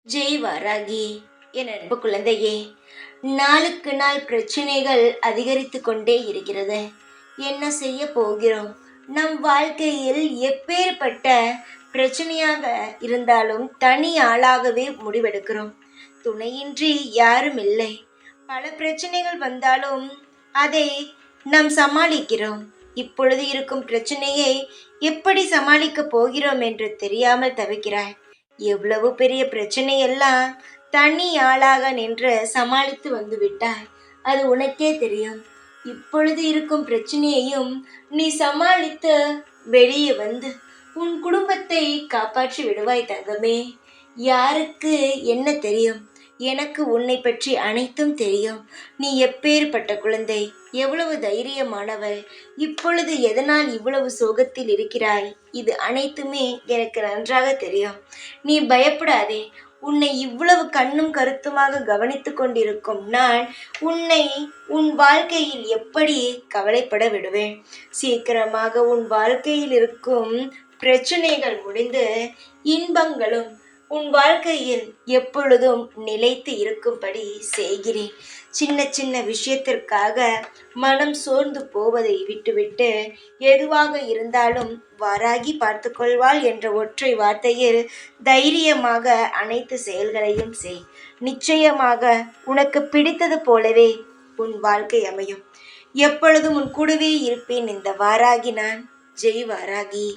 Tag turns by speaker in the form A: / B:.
A: ஜெய் வாராகி. என் அன்பு குழந்தையே, நாளுக்கு நாள் பிரச்சனைகள் அதிகரித்து கொண்டே இருக்கிறது. என்ன செய்ய போகிறோம்? நம் வாழ்க்கையில் எப்பேற்பட்ட பிரச்சனையாக இருந்தாலும் தனி ஆளாகவே முடிவெடுக்கிறோம். துணையின்றி யாரும் இல்லை. பல பிரச்சனைகள் வந்தாலும் அதை நாம் சமாளிக்கிறோம். இப்பொழுது இருக்கும் பிரச்சனையை எப்படி சமாளிக்கப் போகிறோம் என்று தெரியாமல் தவிக்கிறாய். எவ்வளவு பெரிய பிரச்சனையெல்லாம் தனி ஆளாக நின்று சமாளித்து வந்து விட்டாய். அது உனக்கே தெரியும். இப்பொழுது இருக்கும் பிரச்சனையையும் நீ சமாளித்து வெளியே வந்து உன் குடும்பத்தை காப்பாற்றி விடுவாய் தங்கமே. யாருக்கு என்ன தெரியும்? எனக்கு உன்னை பற்றி அனைத்தும் தெரியும். நீ எப்பேற்பட்ட குழந்தை, எவ்வளவு தைரியமானவள், இப்பொழுது எதனால் இவ்வளவு சோகத்தில் இருக்கிறாய், இது அனைத்துமே எனக்கு நன்றாக தெரியும். நீ பயப்படாதே. உன்னை இவ்வளவு கண்ணும் கருத்துமாக கவனித்து கொண்டிருக்கும் நான் உன்னை உன் வாழ்க்கையில் எப்படி கவலைப்பட விடுவேன்? சீக்கிரமாக உன் வாழ்க்கையில் இருக்கும் பிரச்சனைகள் முடிந்து இன்பங்களும் உன் வாழ்க்கையில் எப்பொழுதும் நிலைத்து இருக்கும்படி செய்கிறேன். சின்ன சின்ன விஷயத்திற்காக மனம் சோர்ந்து போவதை விட்டுவிட்டு எதுவாக இருந்தாலும் வாராகி பார்த்து கொள்வாள் என்ற ஒற்றை வார்த்தையில் தைரியமாக அனைத்து செயல்களையும் செய். நிச்சயமாக உனக்கு பிடித்தது போலவே உன் வாழ்க்கை அமையும். எப்பொழுதும் உன் கூடவே இருப்பேன். இந்த வாராகி நான். ஜெய் வாராகி.